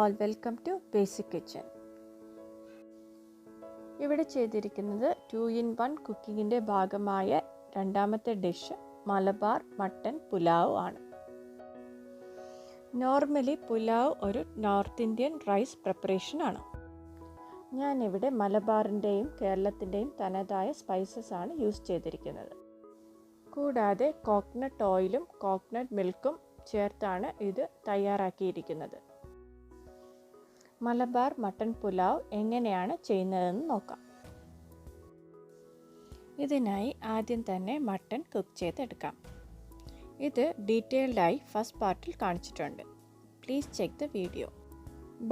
all, welcome to Basic Kitchen. ഇവിടെ ചെയ്തിരിക്കുന്നത് 2-in-1 കുക്കിങ്ങിൻ്റെ ഭാഗമായ രണ്ടാമത്തെ ഡിഷ് മലബാർ മട്ടൺ പുലാവ് ആണ്. നോർമലി പുലാവ് ഒരു നോർത്ത് ഇന്ത്യൻ റൈസ് പ്രിപ്പറേഷൻ ആണ്. ഞാനിവിടെ മലബാറിൻ്റെയും കേരളത്തിൻ്റെയും തനതായ സ്പൈസസ് ആണ് യൂസ് ചെയ്തിരിക്കുന്നത്. കൂടാതെ കോക്കനട്ട് ഓയിലും കോക്കനട്ട് മിൽക്കും ചേർത്താണ് ഇത് തയ്യാറാക്കിയിരിക്കുന്നത്. മലബാർ മട്ടൺ പുലാവ് എങ്ങനെയാണ് ചെയ്യുന്നതെന്ന് നോക്കാം. ഇതിനായി ആദ്യം തന്നെ മട്ടൺ കുക്ക് ചെയ്തെടുക്കാം. ഇത് ഡീറ്റെയിൽഡായി ഫസ്റ്റ് പാർട്ടിൽ കാണിച്ചിട്ടുണ്ട്. Please check the video.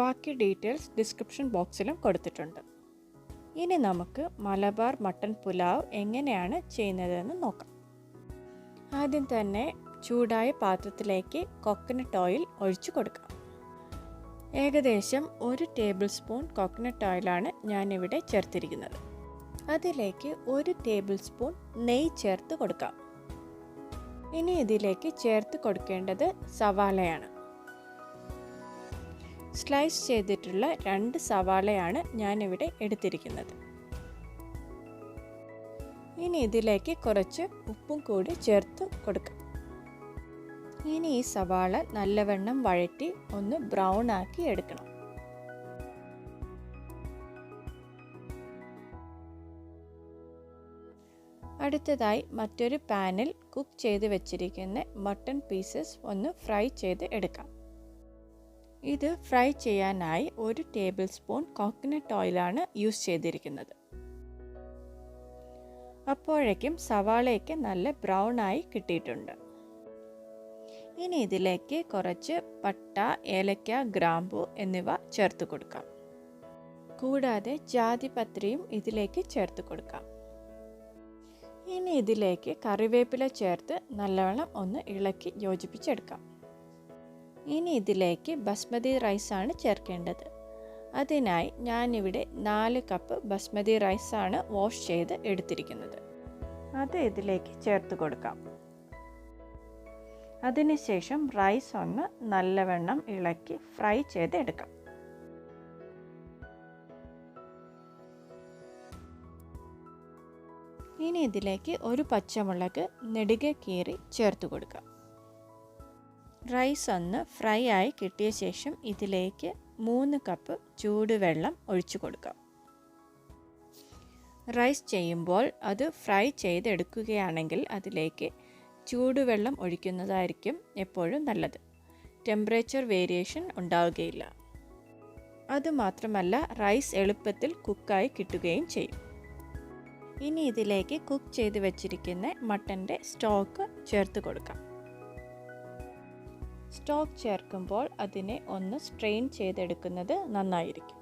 ബാക്കി ഡീറ്റെയിൽസ് ഡിസ്ക്രിപ്ഷൻ ബോക്സിലും കൊടുത്തിട്ടുണ്ട്. ഇനി നമുക്ക് മലബാർ മട്ടൺ പുലാവ് എങ്ങനെയാണ് ചെയ്യുന്നതെന്ന് നോക്കാം. ആദ്യം തന്നെ ചൂടായ പാത്രത്തിലേക്ക് കോക്കനട്ട് ഓയിൽ ഒഴിച്ചു കൊടുക്കാം. ഏകദേശം 1 ടേബിൾ സ്പൂൺ കോക്കനട്ട് ഓയിലാണ് ഞാനിവിടെ ചേർത്തിരിക്കുന്നത്. അതിലേക്ക് 1 ടേബിൾ സ്പൂൺ നെയ്യ് ചേർത്ത് കൊടുക്കാം. ഇനി ഇതിലേക്ക് ചേർത്ത് കൊടുക്കേണ്ടത് സവാളയാണ്. സ്ലൈസ് ചെയ്തിട്ടുള്ള 2 സവാളയാണ് ഞാനിവിടെ എടുത്തിരിക്കുന്നത്. ഇനി ഇതിലേക്ക് കുറച്ച് ഉപ്പും കൂടി ചേർത്ത് കൊടുക്കാം. ഇനി ഈ സവാള നല്ലവണ്ണം വഴറ്റി ഒന്ന് ബ്രൗൺ ആക്കി എടുക്കണം. അടുത്തതായി മറ്റൊരു പാനിൽ കുക്ക് ചെയ്ത് വെച്ചിരിക്കുന്ന മട്ടൺ പീസസ് ഒന്ന് ഫ്രൈ ചെയ്ത് എടുക്കാം. ഇത് ഫ്രൈ ചെയ്യാനായി 1 ടേബിൾ സ്പൂൺ കോക്കനട്ട് ഓയിലാണ് യൂസ് ചെയ്തിരിക്കുന്നത്. അപ്പോഴേക്കും സവാളയ്ക്ക് നല്ല ബ്രൗൺ ആയി കിട്ടിയിട്ടുണ്ട്. ഇനി ഇതിലേക്ക് കുറച്ച് പട്ട, ഏലക്ക, ഗ്രാമ്പു എന്നിവ ചേർത്ത് കൊടുക്കാം. കൂടാതെ ജാതിപത്രിയും ഇതിലേക്ക് ചേർത്ത് കൊടുക്കാം. ഇനി ഇതിലേക്ക് കറിവേപ്പില ചേർത്ത് നല്ലവണ്ണം ഒന്ന് ഇളക്കി യോജിപ്പിച്ചെടുക്കാം. ഇനി ഇതിലേക്ക് ബസ്മതി റൈസാണ് ചേർക്കേണ്ടത്. അതിനായി ഞാനിവിടെ 4 കപ്പ് ബസ്മതി റൈസാണ് വാഷ് ചെയ്ത് എടുത്തിരിക്കുന്നത്. അത് ഇതിലേക്ക് ചേർത്ത് കൊടുക്കാം. അതിനുശേഷം റൈസ് ഒന്ന് നല്ലവണ്ണം ഇളക്കി ഫ്രൈ ചെയ്ത് എടുക്കാം. ഇനി ഇതിലേക്ക് 1 പച്ചമുളക് നെടുകെ കീറി ചേർത്ത് കൊടുക്കാം. റൈസ് ഒന്ന് ഫ്രൈ ആയി കിട്ടിയ ശേഷം ഇതിലേക്ക് 3 കപ്പ് ചൂടുവെള്ളം ഒഴിച്ചു കൊടുക്കാം. റൈസ് ചെയ്യുമ്പോൾ അത് ഫ്രൈ ചെയ്തെടുക്കുകയാണെങ്കിൽ അതിലേക്ക് ചൂടുവെള്ളം ഒഴിക്കുന്നതായിരിക്കും എപ്പോഴും നല്ലത്. ടെമ്പറേച്ചർ വേരിയേഷൻ ഉണ്ടാവുകയില്ല. അതുമാത്രമല്ല റൈസ് എളുപ്പത്തിൽ കുക്കായി കിട്ടുകയും ചെയ്യും. ഇനി ഇതിലേക്ക് കുക്ക് ചെയ്ത് വെച്ചിരിക്കുന്ന മട്ടൻ്റെ സ്റ്റോക്ക് ചേർത്ത് കൊടുക്കാം. സ്റ്റോക്ക് ചേർക്കുമ്പോൾ അതിനെ ഒന്ന് സ്ട്രെയിൻ ചെയ്തെടുക്കുന്നത് നന്നായിരിക്കും.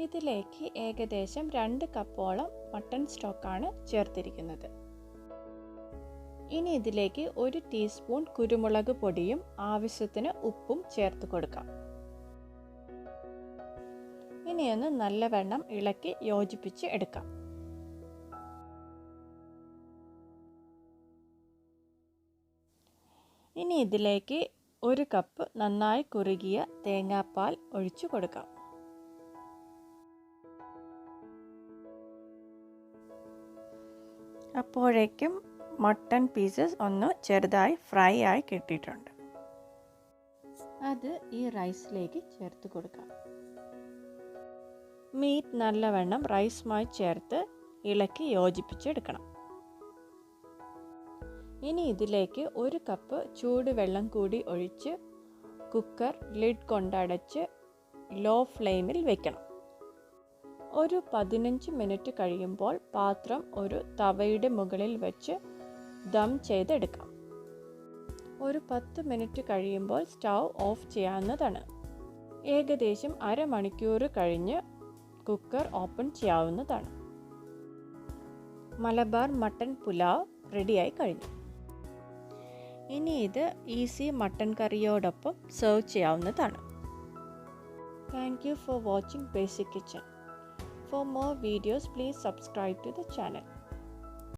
ഇതിലേക്ക് ഏകദേശം 2 കപ്പോളം മട്ടൺ സ്റ്റോക്കാണ് ചേർത്തിരിക്കുന്നത്. ഇനി ഇതിലേക്ക് 1 ടീസ്പൂൺ കുരുമുളക് പൊടിയും ആവശ്യത്തിന് ഉപ്പും ചേർത്ത് കൊടുക്കാം. ഇനിയൊന്ന് നല്ലവണ്ണം ഇളക്കി യോജിപ്പിച്ച് എടുക്കാം. ഇനി ഇതിലേക്ക് 1 കപ്പ് നന്നായി കുറുകിയ തേങ്ങാപ്പാൽ ഒഴിച്ചു കൊടുക്കാം. അപ്പോഴേക്കും മട്ടൺ പീസസ് ഒന്ന് ചെറുതായി ഫ്രൈ ആയി കിട്ടിയിട്ടുണ്ട്. അത് ഈ റൈസിലേക്ക് ചേർത്ത് കൊടുക്കാം. മീറ്റ് നല്ലവണ്ണം റൈസുമായി ചേർത്ത് ഇളക്കി യോജിപ്പിച്ചെടുക്കണം. ഇനി ഇതിലേക്ക് 1 കപ്പ് ചൂടുവെള്ളം കൂടി ഒഴിച്ച് കുക്കർ ലിഡ് കൊണ്ടടച്ച് ലോ ഫ്ലെയിമിൽ വെക്കണം. ഒരു 15 മിനിറ്റ് കഴിയുമ്പോൾ പാത്രം ഒരു തവയുടെ മുകളിൽ വെച്ച് ദം ചെയ്തെടുക്കാം. ഒരു 10 മിനിറ്റ് കഴിയുമ്പോൾ സ്റ്റൗ ഓഫ് ചെയ്യാവുന്നതാണ്. ഏകദേശം അരമണിക്കൂർ കഴിഞ്ഞ് കുക്കർ ഓപ്പൺ ചെയ്യാവുന്നതാണ്. മലബാർ മട്ടൺ പുലാവ് റെഡിയായി കഴിഞ്ഞു. ഇനി ഇത് ഈസി മട്ടൺ കറിയോടൊപ്പം സെർവ് ചെയ്യാവുന്നതാണ്. Thank you for watching basic kitchen. For more videos, please subscribe to the channel.